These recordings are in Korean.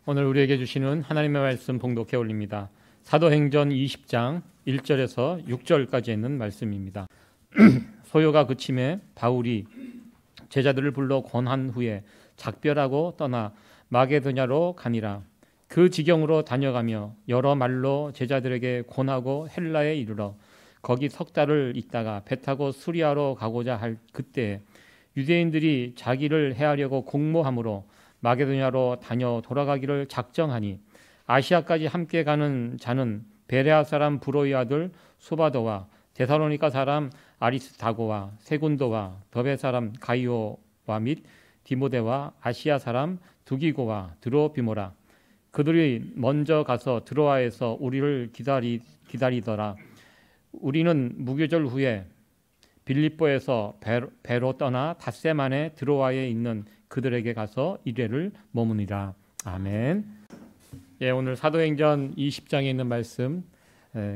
오늘 우리에게 주시는 하나님의 말씀 봉독해 올립니다. 사도행전 20장 1절에서 6절까지 있는 말씀입니다. 소요가 그침에 바울이 제자들을 불러 권한 후에 작별하고 떠나 마게도냐로 가니라. 그 지경으로 다녀가며 여러 말로 제자들에게 권하고 헬라에 이르러 거기 석 달을 있다가 배 타고 수리아로 가고자 할 그때 유대인들이 자기를 해하려고 공모함으로 마게도냐로 다녀 돌아가기를 작정하니 아시아까지 함께 가는 자는 베레아 사람 브로이 아들 소바도와 데살로니가 사람 아리스다고와 세군도와 더베 사람 가이오와 및 디모데와 아시아 사람 두기고와 드로비모라. 그들이 먼저 가서 드로아에서 우리를 기다리더라. 우리는 무교절 후에 빌립보에서 배로 떠나 닷새 만에 드로아에 있는 그들에게 가서 이래를 머무니라. 아멘. 예, 오늘 사도행전 20장에 있는 말씀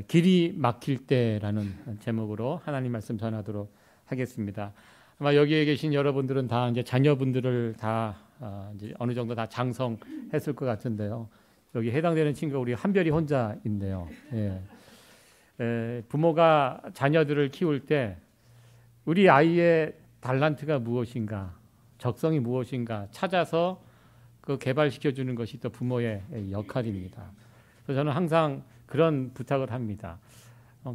길이 막힐 때라는 제목으로 하나님 말씀 전하도록 하겠습니다. 아마 여기에 계신 여러분들은 다 이제 자녀분들을 다 이제 어느 정도 다 장성했을 것 같은데요. 여기 해당되는 친구가 우리 한별이 혼자 있네요. 예. 부모가 자녀들을 키울 때 우리 아이의 달란트가 무엇인가, 적성이 무엇인가 찾아서 그 개발시켜 주는 것이 또 부모의 역할입니다. 그래서 저는 항상 그런 부탁을 합니다.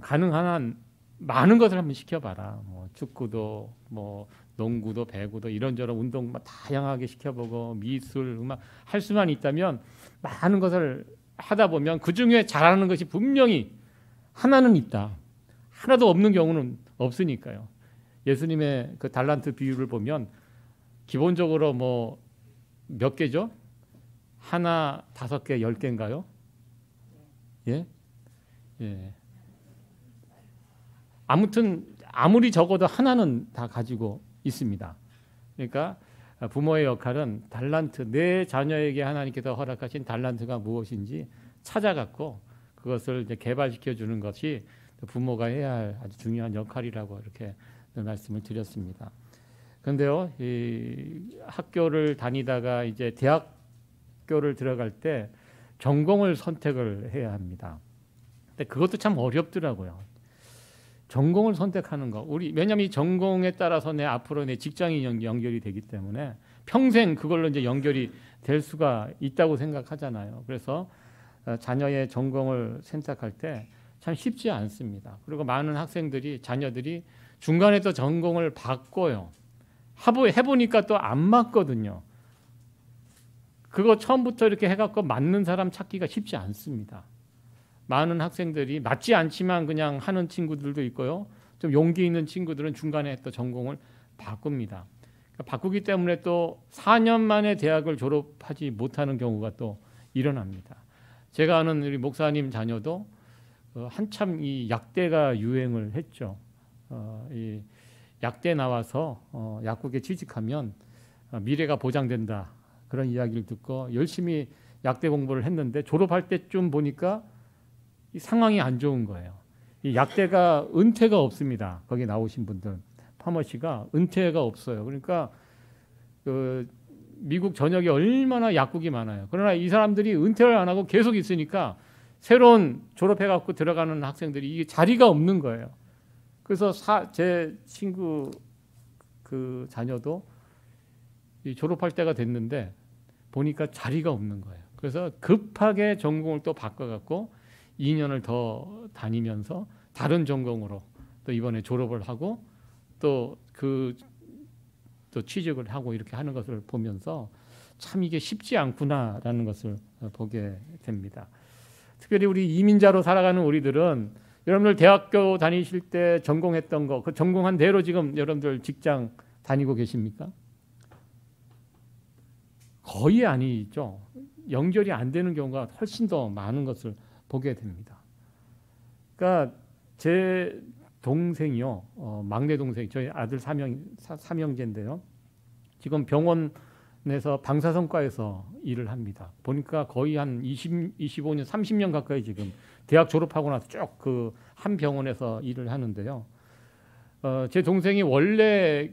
가능한 한 많은 것을 한번 시켜봐라. 뭐 축구도, 뭐 농구도, 배구도 이런저런 운동 다양하게 시켜보고 미술, 음악 할 수만 있다면 많은 것을 하다 보면 그 중에 잘하는 것이 분명히 하나는 있다. 하나도 없는 경우는 없으니까요. 예수님의 그 달란트 비유를 보면 기본적으로 뭐 몇 개죠? 하나, 5개, 10개인가요? 예? 예. 아무튼 아무리 적어도 하나는 다 가지고 있습니다. 그러니까 부모의 역할은 달란트, 내 자녀에게 하나님께서 허락하신 달란트가 무엇인지 찾아갖고 그것을 이제 개발시켜 주는 것이 부모가 해야 할 아주 중요한 역할이라고 이렇게 말씀을 드렸습니다. 그런데요, 이 학교를 다니다가 이제 대학교를 들어갈 때 전공을 선택을 해야 합니다. 근데 그것도 참 어렵더라고요. 전공을 선택하는 거. 왜냐하면 이 전공에 따라서 내 앞으로 내 직장이 연결이 되기 때문에 평생 그걸로 이제 연결이 될 수가 있다고 생각하잖아요. 그래서 자녀의 전공을 선택할 때 참 쉽지 않습니다. 그리고 많은 학생들이, 자녀들이 중간에 또 전공을 바꿔요. 해보니까 또 안 맞거든요. 그거 처음부터 이렇게 해갖고 맞는 사람 찾기가 쉽지 않습니다. 많은 학생들이 맞지 않지만 그냥 하는 친구들도 있고요. 좀 용기 있는 친구들은 중간에 또 전공을 바꿉니다. 그러니까 바꾸기 때문에 또 4년 만에 대학을 졸업하지 못하는 경우가 또 일어납니다. 제가 아는 우리 목사님 자녀도 한참 이 약대가 유행을 했죠. 이 약대 나와서 약국에 취직하면 미래가 보장된다. 그런 이야기를 듣고 열심히 약대 공부를 했는데 졸업할 때쯤 보니까 이 상황이 안 좋은 거예요. 이 약대가 은퇴가 없습니다. 거기 나오신 분들 파머시가 은퇴가 없어요. 그러니까 그 미국 전역에 얼마나 약국이 많아요. 그러나 이 사람들이 은퇴를 안 하고 계속 있으니까 새로운 졸업해갖고 들어가는 학생들이 이게 자리가 없는 거예요. 그래서 제 친구 그 자녀도 졸업할 때가 됐는데 보니까 자리가 없는 거예요. 그래서 급하게 전공을 또 바꿔갖고 2년을 더 다니면서 다른 전공으로 또 이번에 졸업을 하고 또 취직을 하고 이렇게 하는 것을 보면서 참 이게 쉽지 않구나라는 것을 보게 됩니다. 특별히 우리 이민자로 살아가는 우리들은 여러분들 대학교 다니실 때 전공했던 거, 그 전공한 대로 지금 여러분들 직장 다니고 계십니까? 거의 아니죠. 연결이 안 되는 경우가 훨씬 더 많은 것을 보게 됩니다. 그러니까 제 동생이요, 막내 동생, 저희 아들 삼형제인데요. 지금 병원에서 방사선과에서 일을 합니다. 보니까 거의 한 25년, 30년 가까이 지금 대학 졸업하고 나서 쭉 그 한 병원에서 일을 하는데요. 제 동생이 원래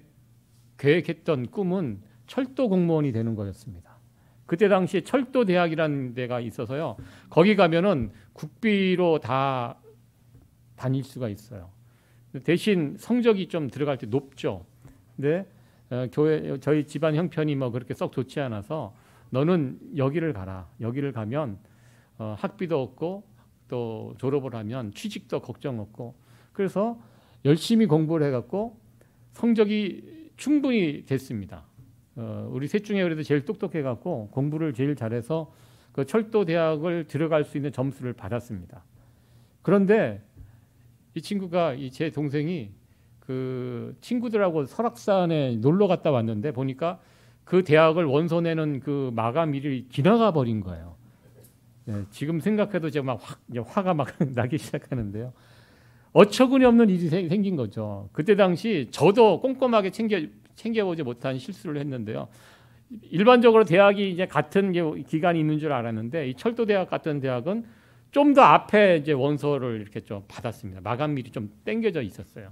계획했던 꿈은 철도 공무원이 되는 거였습니다. 그때 당시에 철도 대학이라는 데가 있어서요. 거기 가면은 국비로 다 다닐 수가 있어요. 대신 성적이 좀 들어갈 때 높죠. 근데 교회 저희 집안 형편이 뭐 그렇게 썩 좋지 않아서 너는 여기를 가라. 여기를 가면 학비도 없고 또 졸업을 하면 취직도 걱정 없고, 그래서 열심히 공부를 해갖고 성적이 충분히 됐습니다. 우리 셋 중에 그래도 제일 똑똑해갖고 공부를 제일 잘해서 그 철도 대학을 들어갈 수 있는 점수를 받았습니다. 그런데 이 친구가 제 동생이 그 친구들하고 설악산에 놀러 갔다 왔는데 보니까 그 대학을 원서 내는 그 마감일이 지나가 버린 거예요. 네, 지금 생각해도 제가 막 화가 막 나기 시작하는데요. 어처구니 없는 일이 생긴 거죠. 그때 당시 저도 꼼꼼하게 챙겨보지 못한 실수를 했는데요. 일반적으로 대학이 이제 같은 기간이 있는 줄 알았는데 이 철도대학 같은 대학은 좀 더 앞에 이제 원서를 이렇게 좀 받았습니다. 마감일이 좀 땡겨져 있었어요.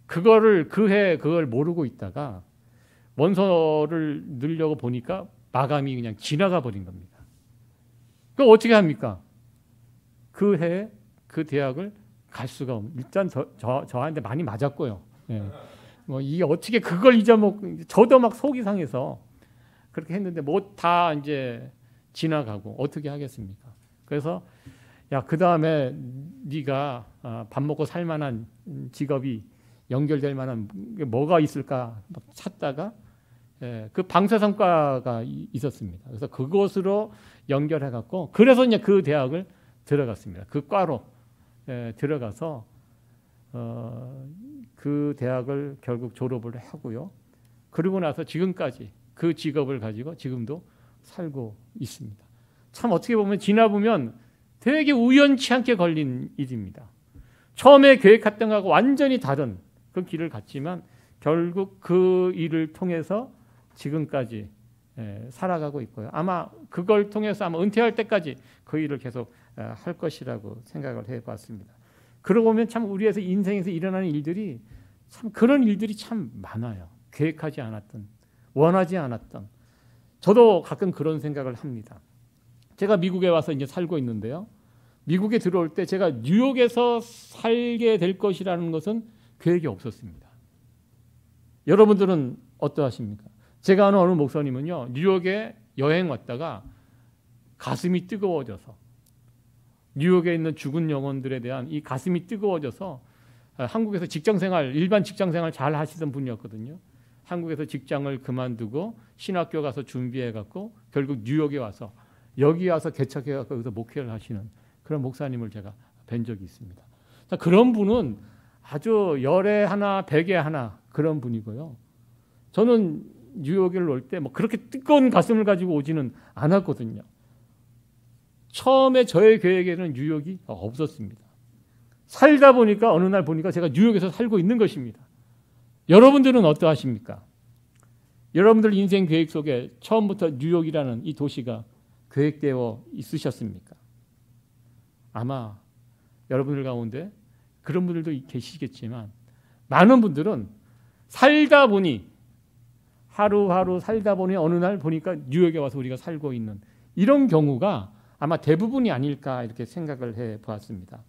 그거를 그걸 모르고 있다가 원서를 넣으려고 보니까 마감이 그냥 지나가 버린 겁니다. 그럼 어떻게 합니까? 그 해에 그 대학을 갈 수가 없는. 일단 저한테 많이 맞았고요. 예. 뭐 이게 어떻게 그걸 잊어먹고, 저도 막 속이 상해서 그렇게 했는데 뭐 다 이제 지나가고 어떻게 하겠습니까? 그래서 야, 그 다음에 네가 밥 먹고 살 만한 직업이 연결될 만한 게 뭐가 있을까 찾다가 그 방사선과가 있었습니다. 그래서 그것으로 연결해 갖고 그래서 이제 그 대학을 들어갔습니다. 그 과로 들어가서 그 대학을 결국 졸업을 하고요. 그러고 나서 지금까지 그 직업을 가지고 지금도 살고 있습니다. 참 어떻게 보면 지나보면 되게 우연치 않게 걸린 일입니다. 처음에 계획했던 것하고 완전히 다른 그 길을 갔지만 결국 그 일을 통해서 지금까지 살아가고 있고요. 아마 그걸 통해서 아마 은퇴할 때까지 그 일을 계속 할 것이라고 생각을 해봤습니다. 그러고 보면 참 우리에서 인생에서 일어나는 일들이 참 그런 일들이 참 많아요. 계획하지 않았던, 원하지 않았던. 저도 가끔 그런 생각을 합니다. 제가 미국에 와서 이제 살고 있는데요. 미국에 들어올 때 제가 뉴욕에서 살게 될 것이라는 것은 계획이 없었습니다. 여러분들은 어떠하십니까? 제가 아는 어느 목사님은요, 뉴욕에 여행 왔다가 가슴이 뜨거워져서 뉴욕에 있는 죽은 영혼들에 대한 이 가슴이 뜨거워져서 한국에서 직장생활, 일반 직장생활 잘 하시던 분이었거든요. 한국에서 직장을 그만두고 신학교 가서 준비해갖고 결국 뉴욕에 와서 여기 와서 개척해갖고 여기서 목회를 하시는 그런 목사님을 제가 뵌 적이 있습니다. 그런 분은 아주 열에 하나, 백에 하나 그런 분이고요. 저는 뉴욕에 올 때 뭐 그렇게 뜨거운 가슴을 가지고 오지는 않았거든요. 처음에 저의 계획에는 뉴욕이 없었습니다. 살다 보니까 어느 날 보니까 제가 뉴욕에서 살고 있는 것입니다. 여러분들은 어떠하십니까? 여러분들 인생 계획 속에 처음부터 뉴욕이라는 이 도시가 계획되어 있으셨습니까? 아마 여러분들 가운데 그런 분들도 계시겠지만 많은 분들은 살다 보니 하루하루 살다 보니 어느 날 보니까 뉴욕에 와서 우리가 살고 있는 이런 경우가 아마 대부분이 아닐까 이렇게 생각을 해보았습니다.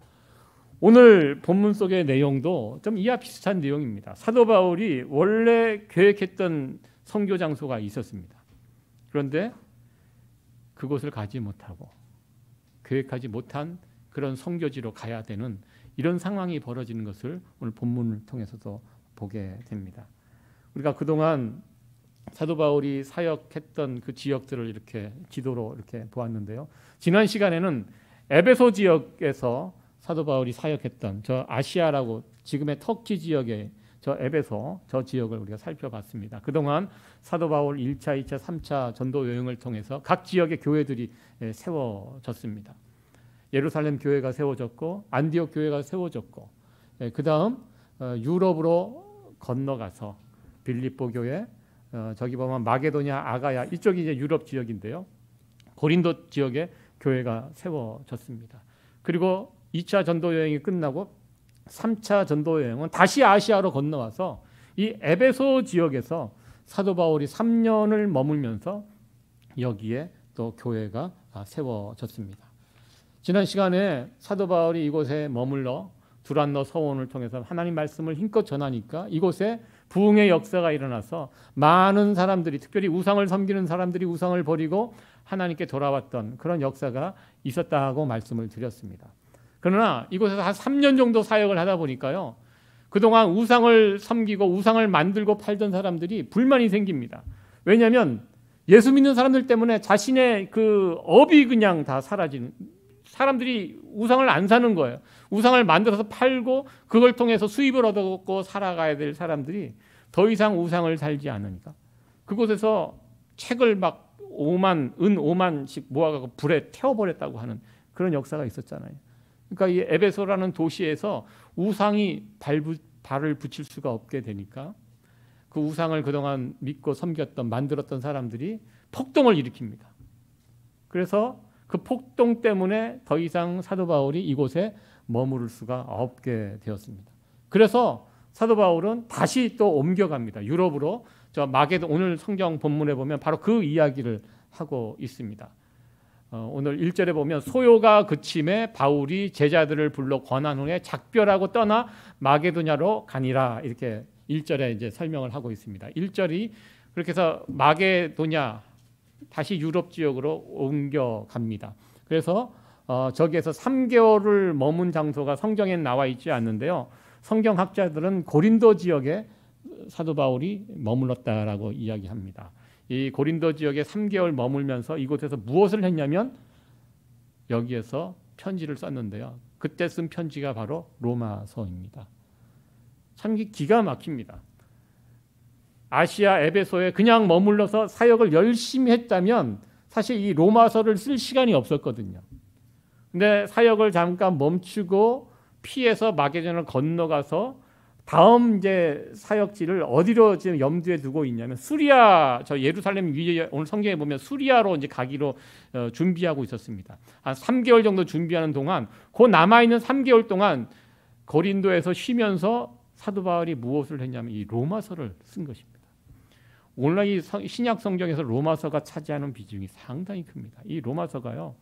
오늘 본문 속의 내용도 좀 이와 비슷한 내용입니다. 사도 바울이 원래 계획했던 선교 장소가 있었습니다. 그런데 그곳을 가지 못하고 계획하지 못한 그런 선교지로 가야 되는 이런 상황이 벌어지는 것을 오늘 본문을 통해서도 보게 됩니다. 우리가 그동안 사도 바울이 사역했던 그 지역들을 이렇게 지도로 이렇게 보았는데요. 지난 시간에는 에베소 지역에서 사도 바울이 사역했던 저 아시아라고 지금의 터키 지역의 저 에베소 저 지역을 우리가 살펴봤습니다. 그동안 사도 바울 1차, 2차, 3차 전도 여행을 통해서 각 지역의 교회들이 세워졌습니다. 예루살렘 교회가 세워졌고 안디옥 교회가 세워졌고 그 다음 유럽으로 건너가서 빌립보 교회, 저기 보면 마게도냐, 아가야 이쪽이 이제 유럽 지역인데요. 고린도 지역에 교회가 세워졌습니다. 그리고 2차 전도 여행이 끝나고 3차 전도 여행은 다시 아시아로 건너와서 이 에베소 지역에서 사도 바울이 3년을 머물면서 여기에 또 교회가 세워졌습니다. 지난 시간에 사도 바울이 이곳에 머물러 두란노 서원을 통해서 하나님 말씀을 힘껏 전하니까 이곳에 부흥의 역사가 일어나서 많은 사람들이, 특별히 우상을 섬기는 사람들이 우상을 버리고 하나님께 돌아왔던 그런 역사가 있었다고 말씀을 드렸습니다. 그러나 이곳에서 한 3년 정도 사역을 하다 보니까요, 그동안 우상을 섬기고 우상을 만들고 팔던 사람들이 불만이 생깁니다. 왜냐하면 예수 믿는 사람들 때문에 자신의 그 업이 그냥 다 사라지는, 사람들이 우상을 안 사는 거예요. 우상을 만들어서 팔고 그걸 통해서 수입을 얻고 살아가야 될 사람들이 더 이상 우상을 살지 않으니까 그곳에서 책을 막 은 5만씩 모아가지고 불에 태워버렸다고 하는 그런 역사가 있었잖아요. 그러니까 이 에베소라는 도시에서 우상이 발을 붙일 수가 없게 되니까 그 우상을 그동안 믿고 섬겼던, 만들었던 사람들이 폭동을 일으킵니다. 그래서 그 폭동 때문에 더 이상 사도 바울이 이곳에 머무를 수가 없게 되었습니다. 그래서 사도 바울은 다시 또 옮겨갑니다. 유럽으로. 오늘 성경 본문에 보면 바로 그 이야기를 하고 있습니다. 오늘 1절에 보면 소요가 그침에 바울이 제자들을 불러 권한 후에 작별하고 떠나 마게도냐로 가니라, 이렇게 1절에 이제 설명을 하고 있습니다. 1절이 그렇게 해서 마게도냐, 다시 유럽 지역으로 옮겨갑니다. 그래서 저기에서 3개월을 머문 장소가 성경에 나와 있지 않는데요, 성경학자들은 고린도 지역에 사도 바울이 머물렀다라고 이야기합니다. 이 고린도 지역에 3개월 머물면서 이곳에서 무엇을 했냐면 여기에서 편지를 썼는데요, 그때 쓴 편지가 바로 로마서입니다. 참 기가 막힙니다. 아시아 에베소에 그냥 머물러서 사역을 열심히 했다면 사실 이 로마서를 쓸 시간이 없었거든요. 근데 사역을 잠깐 멈추고 피해서 마게도냐를 건너가서 다음 이제 사역지를 어디로 지금 염두에 두고 있냐면 수리아, 저 예루살렘 위에 오늘 성경에 보면 수리아로 이제 가기로 준비하고 있었습니다. 한 3개월 정도 준비하는 동안, 그 남아 있는 3개월 동안 고린도에서 쉬면서 사도 바울이 무엇을 했냐면 이 로마서를 쓴 것입니다. 오늘날 이 신약 성경에서 로마서가 차지하는 비중이 상당히 큽니다. 이 로마서가요,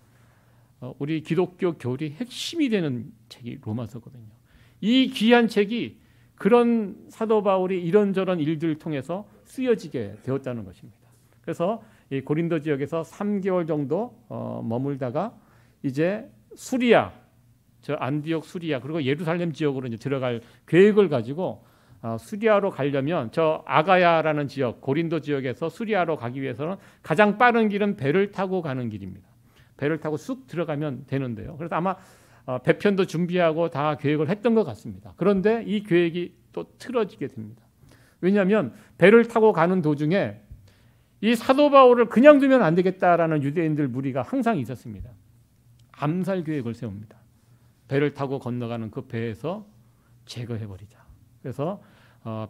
우리 기독교 교리의 핵심이 되는 책이 로마서거든요. 이 귀한 책이 그런 사도 바울이 이런저런 일들을 통해서 쓰여지게 되었다는 것입니다. 그래서 이 고린도 지역에서 3개월 정도 머물다가 이제 수리아, 저 안디옥 수리아, 그리고 예루살렘 지역으로 이제 들어갈 계획을 가지고 수리아로 가려면 저 아가야라는 지역, 고린도 지역에서 수리아로 가기 위해서는 가장 빠른 길은 배를 타고 가는 길입니다. 배를 타고 쑥 들어가면 되는데요. 그래서 아마 배편도 준비하고 다 계획을 했던 것 같습니다. 그런데 이 계획이 또 틀어지게 됩니다. 왜냐하면 배를 타고 가는 도중에 이 사도 바울을 그냥 두면 안 되겠다라는 유대인들 무리가 항상 있었습니다. 암살 계획을 세웁니다. 배를 타고 건너가는 그 배에서 제거해버리자. 그래서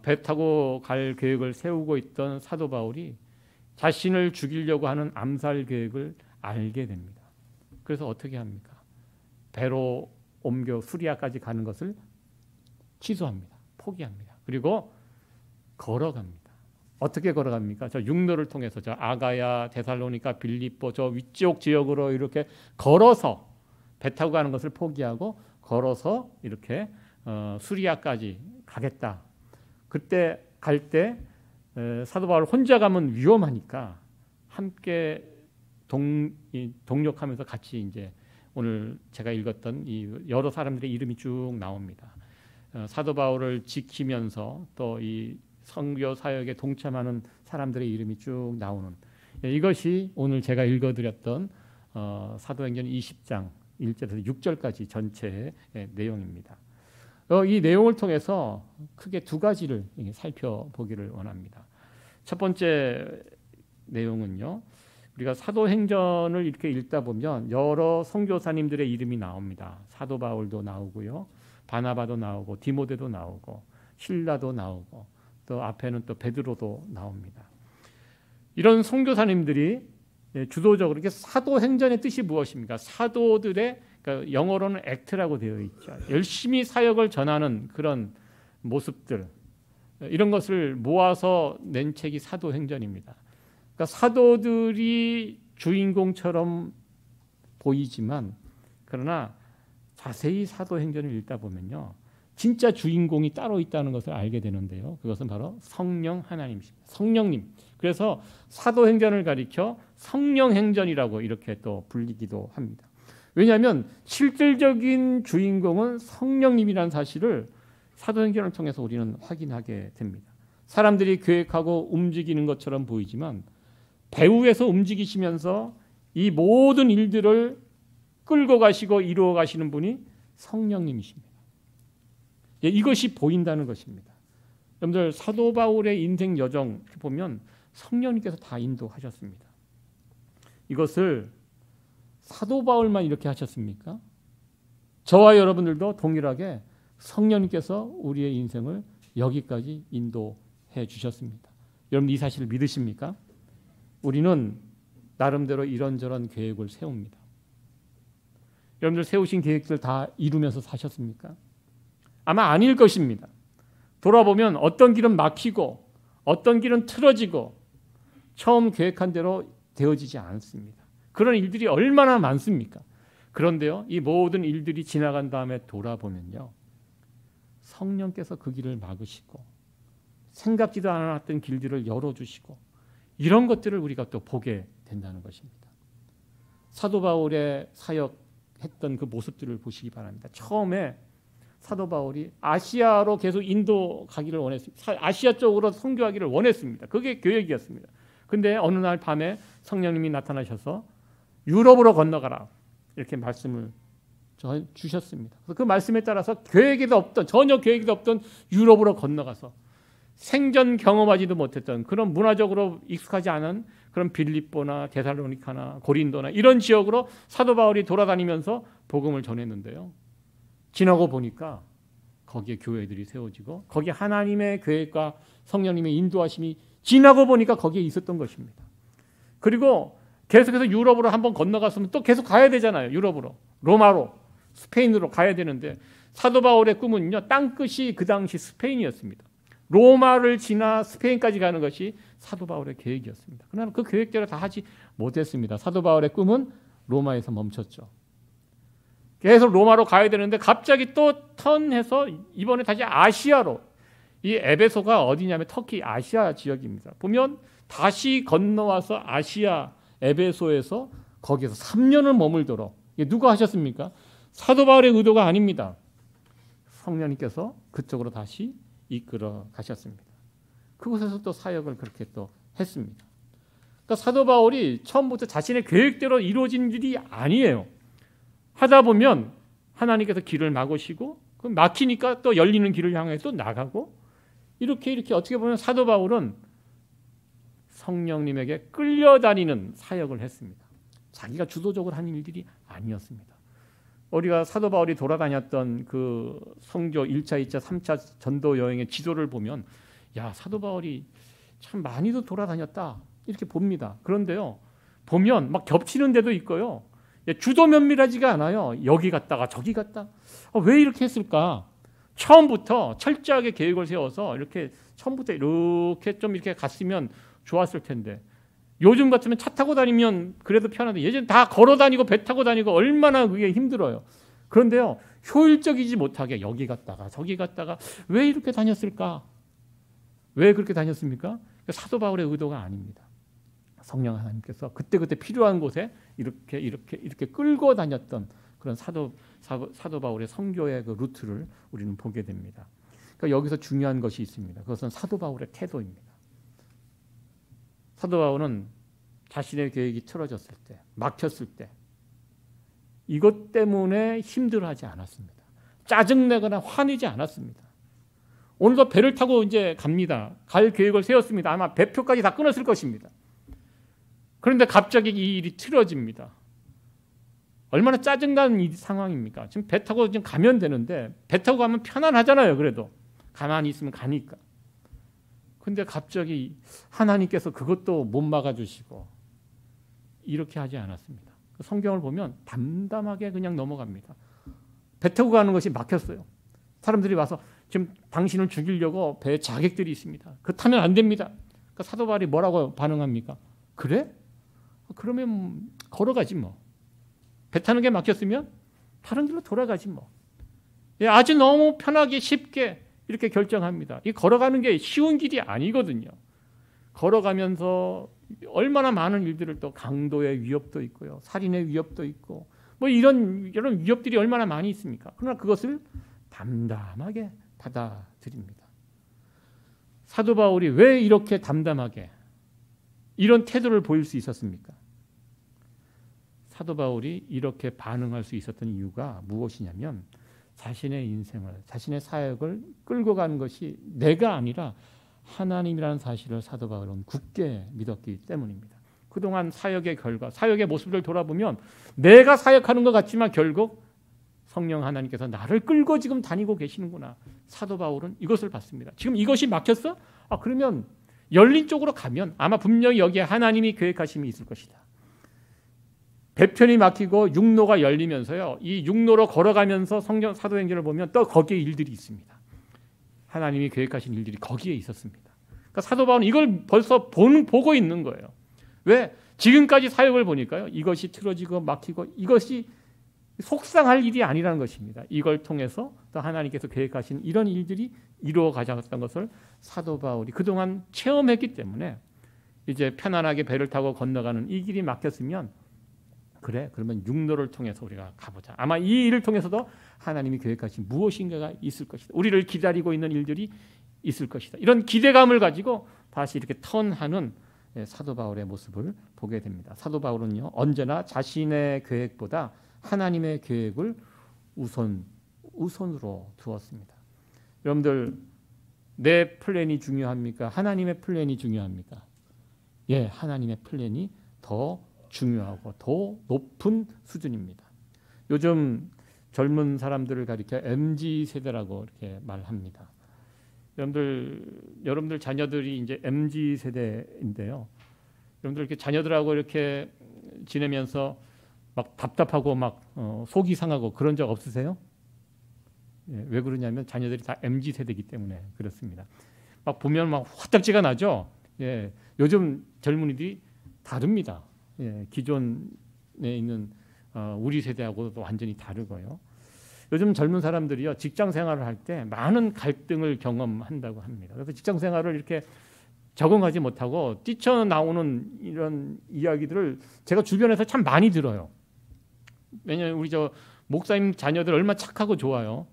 배 타고 갈 계획을 세우고 있던 사도 바울이 자신을 죽이려고 하는 암살 계획을 알게 됩니다. 그래서 어떻게 합니까? 배로 옮겨 수리아까지 가는 것을 취소합니다. 포기합니다. 그리고 걸어갑니다. 어떻게 걸어갑니까? 저 육로를 통해서 저 아가야, 데살로니가, 빌립보 저 위쪽 지역으로 이렇게 걸어서, 배 타고 가는 것을 포기하고 걸어서 이렇게 수리아까지 가겠다. 그때 갈 때 사도 바울 혼자 가면 위험하니까 함께 동력하면서 같이 이제 오늘 제가 읽었던 이 여러 사람들의 이름이 쭉 나옵니다. 사도 바울을 지키면서 또 이 선교 사역에 동참하는 사람들의 이름이 쭉 나오는, 이것이 오늘 제가 읽어드렸던 사도행전 20장 1절에서 6절까지 전체의 내용입니다. 이 내용을 통해서 크게 두 가지를 살펴보기를 원합니다. 첫 번째 내용은요, 우리가 사도행전을 이렇게 읽다 보면 여러 선교사님들의 이름이 나옵니다. 사도 바울도 나오고요, 바나바도 나오고, 디모데도 나오고, 실라도 나오고, 또 앞에는 또 베드로도 나옵니다. 이런 선교사님들이 주도적으로, 이렇게 사도행전의 뜻이 무엇입니까? 사도들의, 그러니까 영어로는 액트라고 되어 있죠. 열심히 사역을 전하는 그런 모습들, 이런 것을 모아서 낸 책이 사도행전입니다. 그러니까 사도들이 주인공처럼 보이지만 그러나 자세히 사도행전을 읽다 보면요. 진짜 주인공이 따로 있다는 것을 알게 되는데요. 그것은 바로 성령 하나님이십니다. 성령님. 그래서 사도행전을 가리켜 성령행전이라고 이렇게 또 불리기도 합니다. 왜냐하면 실질적인 주인공은 성령님이라는 사실을 사도행전을 통해서 우리는 확인하게 됩니다. 사람들이 계획하고 움직이는 것처럼 보이지만 배후에서 움직이시면서 이 모든 일들을 끌고 가시고 이루어 가시는 분이 성령님이십니다. 이것이 보인다는 것입니다. 여러분들 사도 바울의 인생 여정 보면 성령님께서 다 인도하셨습니다. 이것을 사도 바울만 이렇게 하셨습니까? 저와 여러분들도 동일하게 성령님께서 우리의 인생을 여기까지 인도해 주셨습니다. 여러분 이 사실을 믿으십니까? 우리는 나름대로 이런저런 계획을 세웁니다. 여러분들 세우신 계획들 다 이루면서 사셨습니까? 아마 아닐 것입니다. 돌아보면 어떤 길은 막히고 어떤 길은 틀어지고 처음 계획한 대로 되어지지 않습니다. 그런 일들이 얼마나 많습니까? 그런데요, 이 모든 일들이 지나간 다음에 돌아보면요, 성령께서 그 길을 막으시고 생각지도 않았던 길들을 열어주시고 이런 것들을 우리가 또 보게 된다는 것입니다. 사도 바울의 사역했던 그 모습들을 보시기 바랍니다. 처음에 사도 바울이 아시아로 계속 인도 가기를 원했습니다. 아시아 쪽으로 선교하기를 원했습니다. 그게 계획이었습니다. 근데 어느 날 밤에 성령님이 나타나셔서 유럽으로 건너가라 이렇게 말씀을 주셨습니다. 그래서 그 말씀에 따라서 전혀 계획에도 없던 유럽으로 건너가서 생전 경험하지도 못했던 그런 문화적으로 익숙하지 않은 그런 빌립보나 데살로니카나 고린도나 이런 지역으로 사도 바울이 돌아다니면서 복음을 전했는데요. 지나고 보니까 거기에 교회들이 세워지고 거기에 하나님의 계획과 성령님의 인도하심이 지나고 보니까 거기에 있었던 것입니다. 그리고 계속해서 유럽으로 한번 건너갔으면 또 계속 가야 되잖아요. 유럽으로, 로마로, 스페인으로 가야 되는데 사도 바울의 꿈은요, 땅끝이 그 당시 스페인이었습니다. 로마를 지나 스페인까지 가는 것이 사도 바울의 계획이었습니다. 그러나 그 계획대로 다 하지 못했습니다. 사도 바울의 꿈은 로마에서 멈췄죠. 계속 로마로 가야 되는데 갑자기 또 턴해서 이번에 다시 아시아로, 이 에베소가 어디냐면 터키 아시아 지역입니다. 보면 다시 건너와서 아시아 에베소에서 거기서 3년을 머물도록, 누가 하셨습니까? 사도 바울의 의도가 아닙니다. 성령님께서 그쪽으로 다시 이끌어 가셨습니다. 그곳에서 또 사역을 그렇게 또 했습니다. 그러니까 사도 바울이 처음부터 자신의 계획대로 이루어진 일이 아니에요. 하다 보면 하나님께서 길을 막으시고 막히니까 또 열리는 길을 향해 또 나가고 이렇게 어떻게 보면 사도 바울은 성령님에게 끌려다니는 사역을 했습니다. 자기가 주도적으로 하는 일들이 아니었습니다. 우리가 사도 바울이 돌아다녔던 그 선교 1차, 2차, 3차 전도 여행의 지도를 보면 야, 사도 바울이 참 많이도 돌아다녔다 이렇게 봅니다. 그런데요, 보면 막 겹치는 데도 있고요. 주도 면밀하지가 않아요. 여기 갔다가 저기 갔다. 왜 이렇게 했을까? 처음부터 철저하게 계획을 세워서 이렇게 처음부터 이렇게 좀 이렇게 갔으면 좋았을 텐데 요즘 같으면 차 타고 다니면 그래도 편한데 예전 다 걸어 다니고 배 타고 다니고 얼마나 그게 힘들어요. 그런데요, 효율적이지 못하게 여기 갔다가 저기 갔다가 왜 이렇게 다녔을까? 왜 그렇게 다녔습니까? 사도 바울의 의도가 아닙니다. 성령 하나님께서 그때그때 필요한 곳에 이렇게 끌고 다녔던 그런 사도 바울의 선교의 그 루트를 우리는 보게 됩니다. 그러니까 여기서 중요한 것이 있습니다. 그것은 사도 바울의 태도입니다. 사도 바울은 자신의 계획이 틀어졌을 때, 막혔을 때 이것 때문에 힘들어하지 않았습니다. 짜증내거나 화내지 않았습니다. 오늘도 배를 타고 이제 갑니다. 갈 계획을 세웠습니다. 아마 배표까지 다 끊었을 것입니다. 그런데 갑자기 이 일이 틀어집니다. 얼마나 짜증나는 상황입니까? 지금 배 타고 지금 가면 되는데 배 타고 가면 편안하잖아요. 그래도 가만히 있으면 가니까. 근데 갑자기 하나님께서 그것도 못 막아주시고 이렇게 하지 않았습니다. 성경을 보면 담담하게 그냥 넘어갑니다. 배 타고 가는 것이 막혔어요. 사람들이 와서 지금 당신을 죽이려고 배에 자객들이 있습니다. 그 타면 안 됩니다. 그러니까 사도 바울이 뭐라고 반응합니까? 그래? 그러면 걸어가지 뭐. 배 타는 게 막혔으면 다른 길로 돌아가지 뭐. 예, 아주 너무 편하게 쉽게 이렇게 결정합니다. 이 걸어가는 게 쉬운 길이 아니거든요. 걸어가면서 얼마나 많은 일들을 또 강도의 위협도 있고요. 살인의 위협도 있고 뭐 이런 위협들이 얼마나 많이 있습니까? 그러나 그것을 담담하게 받아들입니다. 사도 바울이 왜 이렇게 담담하게 이런 태도를 보일 수 있었습니까? 사도 바울이 이렇게 반응할 수 있었던 이유가 무엇이냐면 자신의 인생을, 자신의 사역을 끌고 가는 것이 내가 아니라 하나님이라는 사실을 사도 바울은 굳게 믿었기 때문입니다. 그동안 사역의 결과, 사역의 모습을 돌아보면 내가 사역하는 것 같지만 결국 성령 하나님께서 나를 끌고 지금 다니고 계시는구나. 사도 바울은 이것을 봤습니다. 지금 이것이 막혔어? 그러면 열린 쪽으로 가면 아마 분명히 여기에 하나님이 계획하심이 있을 것이다. 배편이 막히고 육로가 열리면서요. 이 육로로 걸어가면서 성경 사도행전을 보면 또 거기에 일들이 있습니다. 하나님이 계획하신 일들이 거기에 있었습니다. 그러니까 사도 바울은 이걸 벌써 보고 있는 거예요. 왜? 지금까지 사역을 보니까요. 이것이 틀어지고 막히고 이것이 속상할 일이 아니라는 것입니다. 이걸 통해서 또 하나님께서 계획하신 이런 일들이 이루어 가셨던 것을 사도 바울이 그동안 체험했기 때문에 이제 편안하게 배를 타고 건너가는 이 길이 막혔으면 그래, 그러면 육로를 통해서 우리가 가보자. 아마 이 일을 통해서도 하나님이 계획하신 무엇인가가 있을 것이다. 우리를 기다리고 있는 일들이 있을 것이다. 이런 기대감을 가지고 다시 이렇게 턴하는 사도 바울의 모습을 보게 됩니다. 사도 바울은요, 언제나 자신의 계획보다 하나님의 계획을 우선으로 두었습니다. 여러분들, 내 플랜이 중요합니까? 하나님의 플랜이 중요합니까? 예, 하나님의 플랜이 더 중요하고 더 높은 수준입니다. 요즘 젊은 사람들을 가리켜 MZ세대라고 이렇게 말합니다. 여러분들 자녀들이 이제 MZ세대인데요. 여러분들 이렇게 자녀들하고 이렇게 지내면서 막 답답하고 막 속이 상하고 그런 적 없으세요? 예, 왜 그러냐면 자녀들이 다 MZ세대이기 때문에 그렇습니다. 막 보면 막 화딱지가 나죠. 예, 요즘 젊은이들이 다릅니다. 예, 기존에 있는 우리 세대하고도 완전히 다르고요. 요즘 젊은 사람들이요, 직장 생활을 할 때 많은 갈등을 경험한다고 합니다. 그래서 직장 생활을 이렇게 적응하지 못하고 뛰쳐나오는 이런 이야기들을 제가 주변에서 참 많이 들어요. 왜냐하면 우리 저 목사님 자녀들 얼마나 착하고 좋아요.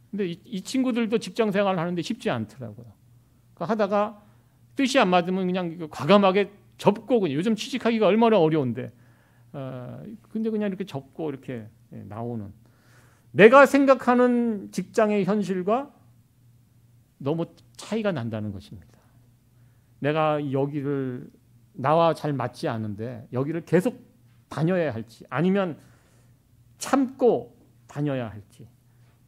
근데 이 친구들도 직장 생활을 하는데 쉽지 않더라고요. 그러니까 하다가 뜻이 안 맞으면 그냥 과감하게 접고, 그냥 요즘 취직하기가 얼마나 어려운데, 근데 그냥 이렇게 접고 이렇게 나오는, 내가 생각하는 직장의 현실과 너무 차이가 난다는 것입니다. 내가 여기를 나와 잘 맞지 않은데 여기를 계속 다녀야 할지 아니면 참고 다녀야 할지.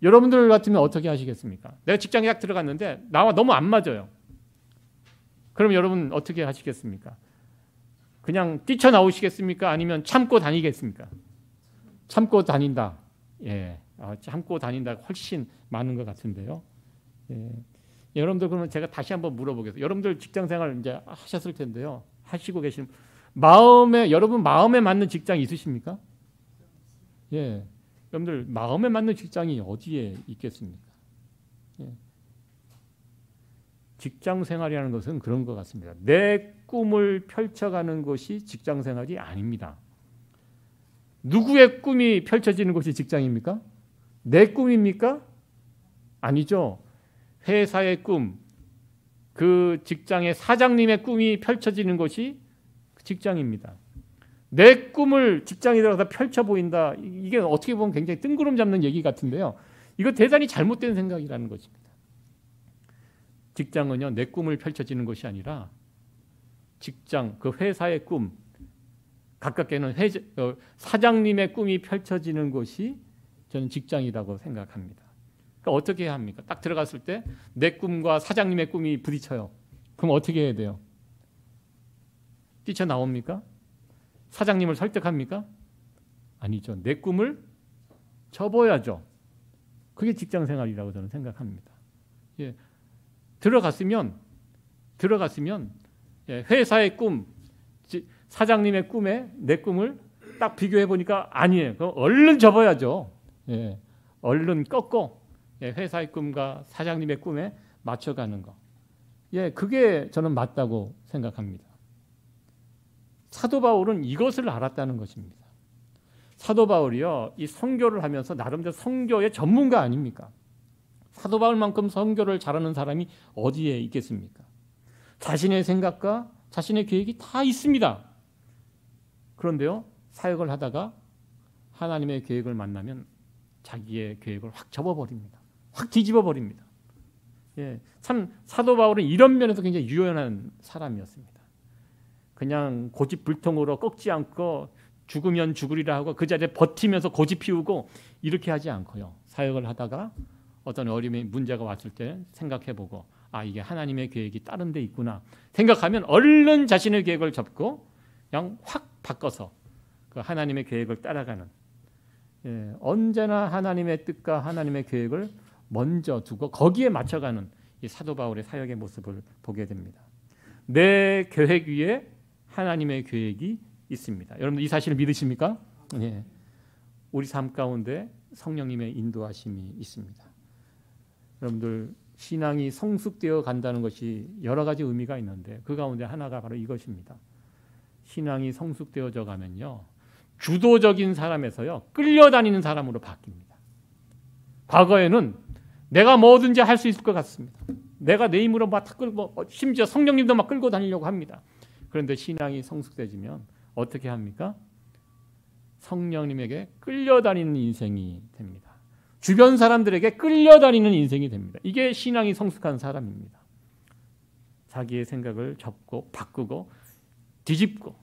여러분들 같으면 어떻게 하시겠습니까? 내가 직장에 딱 들어갔는데 나와 너무 안 맞아요. 그럼 여러분 어떻게 하시겠습니까? 그냥 뛰쳐나오시겠습니까? 아니면 참고 다니겠습니까? 참고 다닌다. 예, 참고 다닌다 훨씬 많은 것 같은데요. 예. 여러분들 그러면 제가 다시 한번 물어보겠습니다. 여러분들 직장생활 이제 하셨을 텐데요. 하시고 계신 여러분 마음에 맞는 직장이 있으십니까? 예, 여러분들 마음에 맞는 직장이 어디에 있겠습니까? 예. 직장 생활이라는 것은 그런 것 같습니다. 내 꿈을 펼쳐가는 것이 직장 생활이 아닙니다. 누구의 꿈이 펼쳐지는 것이 직장입니까? 내 꿈입니까? 아니죠. 회사의 꿈, 그 직장의 사장님의 꿈이 펼쳐지는 것이 직장입니다. 내 꿈을 직장에 들어가서 펼쳐 보인다. 이게 어떻게 보면 굉장히 뜬구름 잡는 얘기 같은데요. 이거 대단히 잘못된 생각이라는 것입니다. 직장은요, 내 꿈을 펼쳐지는 것이 아니라 직장, 그 회사의 꿈, 가깝게는 사장님의 꿈이 펼쳐지는 것이 저는 직장이라고 생각합니다. 그러니까 어떻게 해야 합니까? 딱 들어갔을 때 내 꿈과 사장님의 꿈이 부딪혀요. 그럼 어떻게 해야 돼요? 뛰쳐나옵니까? 사장님을 설득합니까? 아니죠. 내 꿈을 접어야죠. 그게 직장 생활이라고 저는 생각합니다. 예. 들어갔으면 예, 회사의 꿈, 사장님의 꿈에 내 꿈을 딱 비교해 보니까 아니에요. 그럼 얼른 접어야죠. 예, 얼른 꺾고 회사의 꿈과 사장님의 꿈에 맞춰가는 거. 예, 그게 저는 맞다고 생각합니다. 사도 바울은 이것을 알았다는 것입니다. 사도 바울이요, 이 선교를 하면서 나름대로 선교의 전문가 아닙니까? 사도 바울만큼 선교를 잘하는 사람이 어디에 있겠습니까? 자신의 생각과 자신의 계획이 다 있습니다. 그런데요, 사역을 하다가 하나님의 계획을 만나면 자기의 계획을 확 접어버립니다. 확 뒤집어버립니다. 예, 참 사도 바울은 이런 면에서 굉장히 유연한 사람이었습니다. 그냥 고집불통으로 꺾지 않고 죽으면 죽으리라 하고 그 자리에 버티면서 고집 피우고 이렇게 하지 않고요. 사역을 하다가 어떤 어려움의 문제가 왔을 때 생각해보고 아, 이게 하나님의 계획이 다른 데 있구나 생각하면 얼른 자신의 계획을 접고 그냥 확 바꿔서 그 하나님의 계획을 따라가는, 예, 언제나 하나님의 뜻과 하나님의 계획을 먼저 두고 거기에 맞춰가는 이 사도 바울의 사역의 모습을 보게 됩니다. 내 계획 위에 하나님의 계획이 있습니다. 여러분 이 사실을 믿으십니까? 예. 우리 삶 가운데 성령님의 인도하심이 있습니다. 여러분들 신앙이 성숙되어 간다는 것이 여러 가지 의미가 있는데 그 가운데 하나가 바로 이것입니다. 신앙이 성숙되어져 가면요, 주도적인 사람에서요 끌려다니는 사람으로 바뀝니다. 과거에는 내가 뭐든지 할 수 있을 것 같습니다. 내가 내 힘으로 막 끌고 심지어 성령님도 막 끌고 다니려고 합니다. 그런데 신앙이 성숙되지면 어떻게 합니까? 성령님에게 끌려다니는 인생이 됩니다. 주변 사람들에게 끌려다니는 인생이 됩니다. 이게 신앙이 성숙한 사람입니다. 자기의 생각을 접고 바꾸고 뒤집고,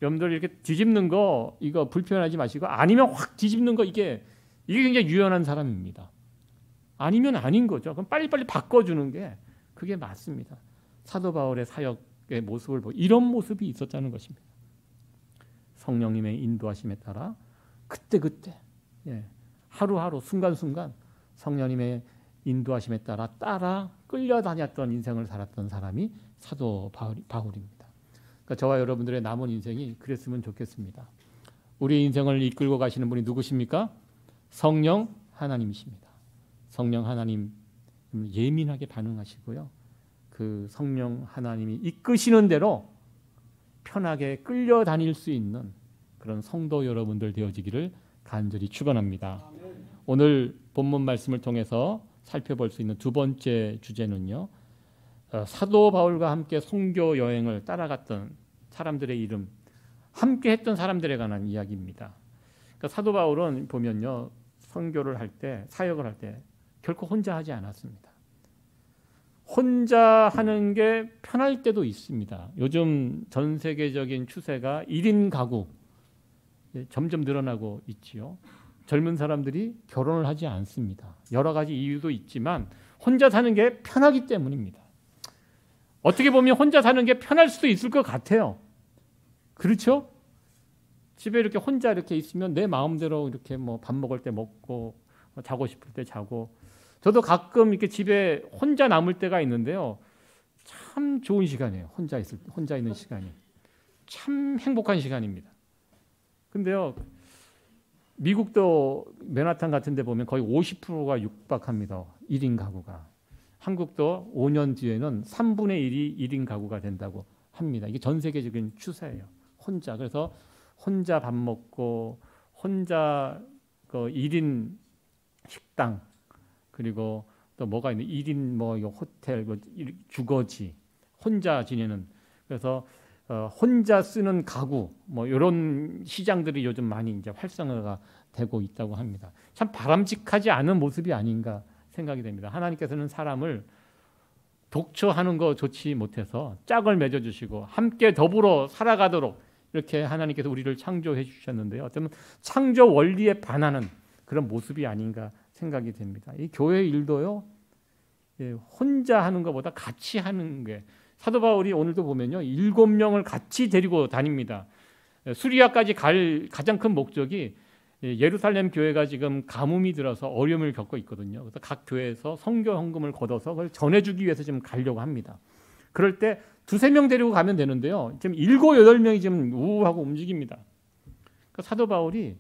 여러분들 이렇게 뒤집는 거 이거 불편하지 마시고 아니면 확 뒤집는 거 이게 굉장히 유연한 사람입니다. 아니면 아닌 거죠. 그럼 빨리빨리 바꿔주는 게 그게 맞습니다. 사도 바울의 사역의 모습을 보고 이런 모습이 있었다는 것입니다. 성령님의 인도하심에 따라 그때그때, 예, 하루하루 순간순간 성령님의 인도하심에 따라 끌려다녔던 인생을 살았던 사람이 사도 바울입니다. 그러니까 저와 여러분들의 남은 인생이 그랬으면 좋겠습니다. 우리의 인생을 이끌고 가시는 분이 누구십니까? 성령 하나님이십니다. 성령 하나님 예민하게 반응하시고요, 그 성령 하나님이 이끄시는 대로 편하게 끌려다닐 수 있는 그런 성도 여러분들 되어지기를 간절히 축원합니다. 오늘 본문 말씀을 통해서 살펴볼 수 있는 두 번째 주제는요, 사도 바울과 함께 선교 여행을 따라갔던 사람들의 이름, 함께 했던 사람들에 관한 이야기입니다. 그러니까 사도 바울은 보면요, 선교를 할 때, 사역을 할 때 결코 혼자 하지 않았습니다. 혼자 하는 게 편할 때도 있습니다. 요즘 전 세계적인 추세가 1인 가구 점점 늘어나고 있지요. 젊은 사람들이 결혼을 하지 않습니다. 여러 가지 이유도 있지만 혼자 사는 게 편하기 때문입니다. 어떻게 보면 혼자 사는 게 편할 수도 있을 것 같아요. 그렇죠? 집에 이렇게 혼자 이렇게 있으면 내 마음대로 이렇게 뭐 밥 먹을 때 먹고 자고 싶을 때 자고. 저도 가끔 이렇게 집에 혼자 남을 때가 있는데요. 참 좋은 시간이에요. 혼자 있는 시간이. 참 행복한 시간입니다. 근데요, 미국도 맨하탄 같은 데 보면 거의 50%가 육박합니다. 1인 가구가. 한국도 5년 뒤에는 3분의 1이 1인 가구가 된다고 합니다. 이게 전 세계적인 추세예요. 혼자. 그래서 혼자 밥 먹고 혼자 그 1인 식당, 그리고 또 뭐가 있는 1인 뭐 호텔, 주거지, 혼자 지내는, 그래서 혼자 쓰는 가구, 뭐 이런 시장들이 요즘 많이 이제 활성화가 되고 있다고 합니다. 참 바람직하지 않은 모습이 아닌가 생각이 됩니다. 하나님께서는 사람을 독처하는 거 좋지 못해서 짝을 맺어주시고 함께 더불어 살아가도록 이렇게 하나님께서 우리를 창조해 주셨는데요. 어쩌면 창조 원리에 반하는 그런 모습이 아닌가 생각이 됩니다. 이 교회 일도요, 예, 혼자 하는 것보다 같이 하는 게, 사도 바울이 오늘도 보면요, 7명을 같이 데리고 다닙니다. 수리아까지 갈 가장 큰 목적이 예루살렘 교회가 지금 가뭄이 들어서 어려움을 겪고 있거든요. 그래서 각 교회에서 선교 헌금을 걷어서 그걸 전해주기 위해서 지금 가려고 합니다. 그럴 때 두세 명 데리고 가면 되는데요. 지금 7, 8명이 지금 우우하고 움직입니다. 그러니까 사도 바울이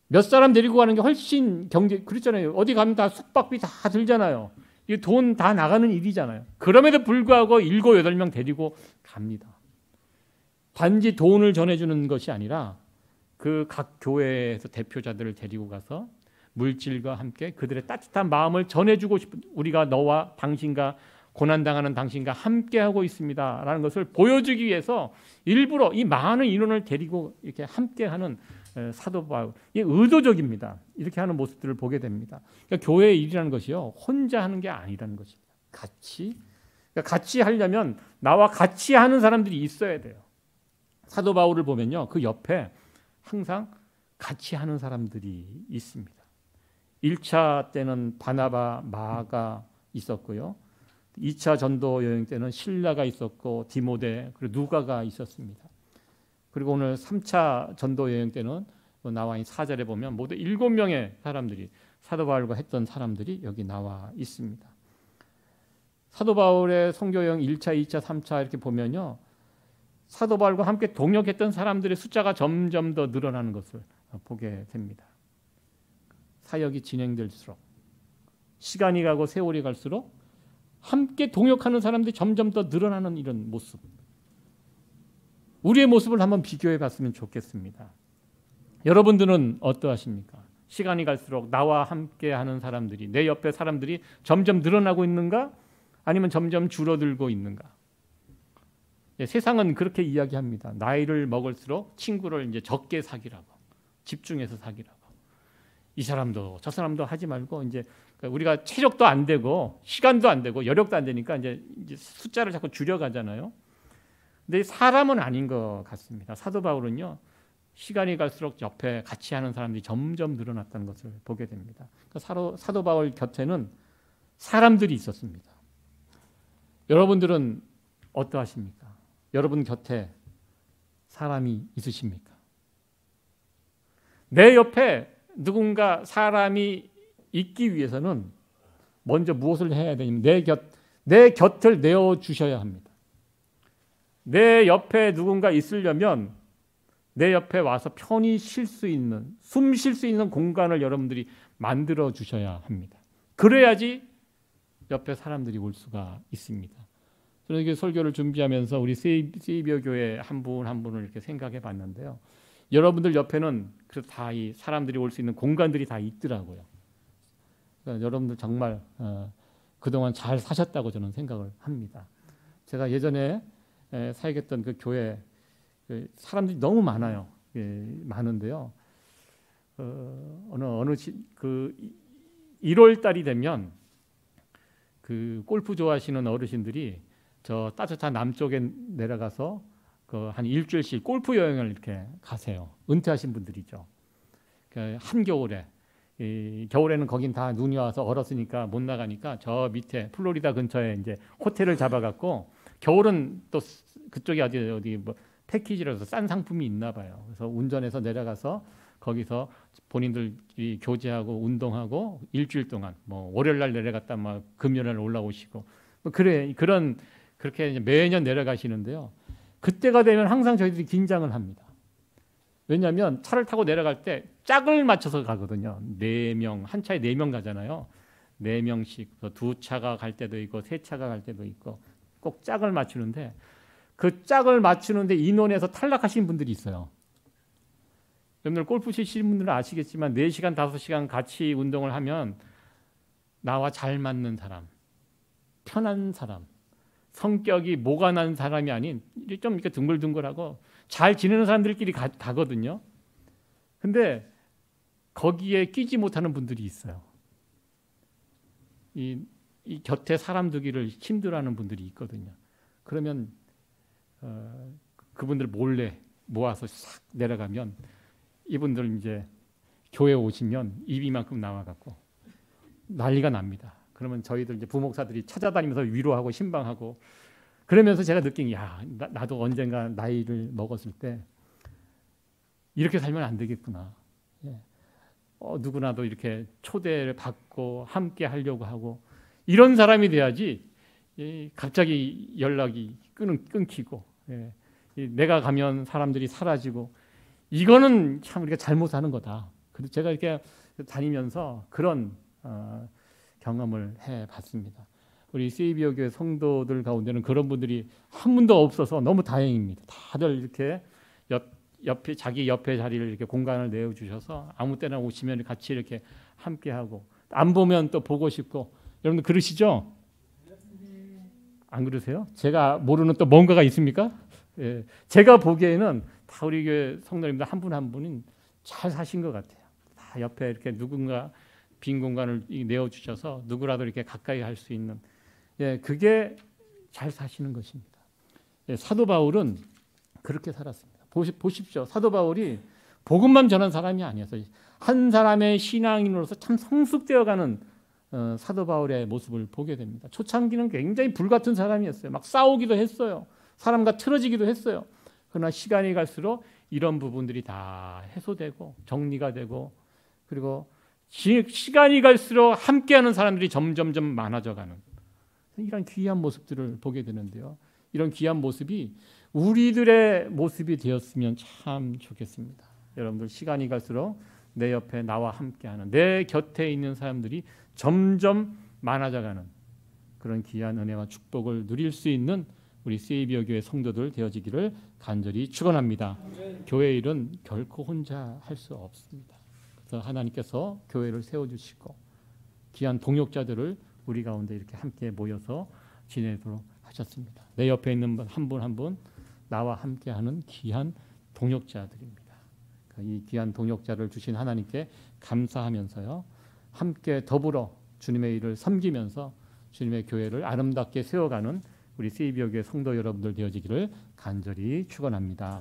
몇 사람 데리고 가는 게 훨씬 그렇잖아요. 어디 가면 다 숙박비 다 들잖아요. 이 돈 다 나가는 일이잖아요. 그럼에도 불구하고 7, 8명 데리고 갑니다. 단지 돈을 전해주는 것이 아니라 그 각 교회에서 대표자들을 데리고 가서 물질과 함께 그들의 따뜻한 마음을 전해주고 싶은, 우리가 너와 당신과 고난당하는 당신과 함께하고 있습니다 라는 것을 보여주기 위해서 일부러 이 많은 인원을 데리고 이렇게 함께하는 사도 바울, 이게 의도적입니다. 이렇게 하는 모습들을 보게 됩니다. 그러니까 교회의 일이라는 것이요, 혼자 하는 게 아니라는 것입니다. 그러니까 같이 하려면 나와 같이 하는 사람들이 있어야 돼요. 사도 바울을 보면요, 그 옆에 항상 같이 하는 사람들이 있습니다. 1차 때는 바나바, 마가 있었고요. 2차 전도 여행 때는 실라가 있었고 디모데, 그리고 누가가 있었습니다. 그리고 오늘 3차 전도 여행 때는 나와 있는 4절에 보면 모두 7명의 사람들이, 사도 바울과 했던 사람들이 여기 나와 있습니다. 사도 바울의 선교 여행 1차, 2차, 3차 이렇게 보면요, 사도 바울과 함께 동역했던 사람들의 숫자가 점점 더 늘어나는 것을 보게 됩니다. 사역이 진행될수록, 시간이 가고 세월이 갈수록 함께 동역하는 사람들이 점점 더 늘어나는 이런 모습, 우리의 모습을 한번 비교해 봤으면 좋겠습니다. 여러분들은 어떠하십니까? 시간이 갈수록 나와 함께하는 사람들이, 내 옆에 사람들이 점점 늘어나고 있는가? 아니면 점점 줄어들고 있는가? 세상은 그렇게 이야기합니다. 나이를 먹을수록 친구를 이제 적게 사귀라고, 집중해서 사귀라고. 이 사람도 저 사람도 하지 말고, 이제 우리가 체력도 안 되고 시간도 안 되고 여력도 안 되니까 이제 숫자를 자꾸 줄여가잖아요. 근데 사람은 아닌 것 같습니다. 사도 바울은요, 시간이 갈수록 옆에 같이 하는 사람들이 점점 늘어났다는 것을 보게 됩니다. 그러니까 사도 바울 곁에는 사람들이 있었습니다. 여러분들은 어떠하십니까? 여러분 곁에 사람이 있으십니까? 내 옆에 누군가 사람이 있기 위해서는 먼저 무엇을 해야 되냐면 내 곁을 내어주셔야 합니다. 내 옆에 누군가 있으려면 내 옆에 와서 편히 쉴 수 있는, 숨 쉴 수 있는 공간을 여러분들이 만들어 주셔야 합니다. 그래야지 옆에 사람들이 올 수가 있습니다. 저는 이게 설교를 준비하면서 우리 세이비어 교회 한 분 한 분을 이렇게 생각해 봤는데요. 여러분들 옆에는 그래서 다 이 사람들이 올 수 있는 공간들이 다 있더라고요. 그러니까 여러분들 정말 그동안 잘 사셨다고 저는 생각을 합니다. 제가 예전에 사역했던 그 교회 사람들이 너무 많아요. 많은데요. 그 1월 달이 되면 그 골프 좋아하시는 어르신들이 저 따뜻한 남쪽에 내려가서 그 한 일주일씩 골프 여행을 이렇게 가세요. 은퇴하신 분들이죠. 한겨울에, 겨울에는 거긴 다 눈이 와서 얼었으니까 못 나가니까 저 밑에 플로리다 근처에 이제 호텔을 잡아갖고, 겨울은 또 그쪽에 어디 뭐 패키지라서 싼 상품이 있나 봐요. 그래서 운전해서 내려가서 거기서 본인들이 교제하고 운동하고 일주일 동안, 뭐 월요일 날 내려갔다 막 금요일 날 올라오시고, 그렇게 이제 매년 내려가시는데요. 그때가 되면 항상 저희들이 긴장을 합니다. 왜냐하면 차를 타고 내려갈 때 짝을 맞춰서 가거든요. 4명, 한 차에 4명 가잖아요. 4명씩, 2차가 갈 때도 있고 3차가 갈 때도 있고 꼭 짝을 맞추는데, 그 짝을 맞추는데 인원에서 탈락하신 분들이 있어요. 여러분들 골프 치시는 분들은 아시겠지만 4시간, 5시간 같이 운동을 하면 나와 잘 맞는 사람, 편한 사람, 성격이 모가 난 사람이 아닌 좀 이렇게 둥글둥글하고 잘 지내는 사람들끼리 가거든요. 근데 거기에 끼지 못하는 분들이 있어요. 이 곁에 사람 두기를 힘들어하는 분들이 있거든요. 그러면 그분들 몰래 모아서 싹 내려가면 이분들 이제 교회 오시면 입이만큼 나와갖고 난리가 납니다. 그러면 저희들 이제 부목사들이 찾아다니면서 위로하고 신방하고, 그러면서 제가 느낀, 나도 언젠가 나이를 먹었을 때 이렇게 살면 안 되겠구나. 누구나도 이렇게 초대를 받고 함께 하려고 하고 이런 사람이 돼야지 갑자기 연락이 끊기고, 예. 내가 가면 사람들이 사라지고, 이거는 참 우리가 잘못하는 거다. 그래서 제가 이렇게 다니면서 그런 경험을 해봤습니다. 우리 세이비어 교회 성도들 가운데는 그런 분들이 한 분도 없어서 너무 다행입니다. 다들 이렇게 옆에 자기 옆에 자리를 이렇게 공간을 내어 주셔서 아무 때나 오시면 같이 이렇게 함께 하고, 안 보면 또 보고 싶고. 여러분들 그러시죠? 안 그러세요? 제가 모르는 또 뭔가가 있습니까? 예, 제가 보기에는 다 우리 교회 성도님들 한 분 한 분은 잘 사신 것 같아요. 다 옆에 이렇게 누군가 빈 공간을 내어 주셔서 누구라도 이렇게 가까이 할 수 있는, 예, 그게 잘 사시는 것입니다. 예, 사도 바울은 그렇게 살았습니다. 보십시오. 사도 바울이 복음만 전한 사람이 아니었어요. 한 사람의 신앙인으로서 참 성숙되어가는 사도 바울의 모습을 보게 됩니다. 초창기는 굉장히 불같은 사람이었어요. 막 싸우기도 했어요. 사람과 틀어지기도 했어요. 그러나 시간이 갈수록 이런 부분들이 다 해소되고 정리가 되고, 그리고 시간이 갈수록 함께하는 사람들이 점점점 많아져가는 이런 귀한 모습들을 보게 되는데요. 이런 귀한 모습이 우리들의 모습이 되었으면 참 좋겠습니다. 여러분들 시간이 갈수록 내 옆에 나와 함께하는, 내 곁에 있는 사람들이 점점 많아져가는 그런 귀한 은혜와 축복을 누릴 수 있는 우리 세이비어 교회 성도들 되어지기를 간절히 축원합니다. 교회 일은 결코 혼자 할 수 없습니다. 그래서 하나님께서 교회를 세워주시고 귀한 동역자들을 우리 가운데 이렇게 함께 모여서 지내도록 하셨습니다. 내 옆에 있는 한 분 한 분 나와 함께하는 귀한 동역자들입니다. 이 귀한 동역자를 주신 하나님께 감사하면서요, 함께 더불어 주님의 일을 섬기면서 주님의 교회를 아름답게 세워가는 우리 세이비어 교회 성도 여러분들 되어지기를 간절히 축원합니다.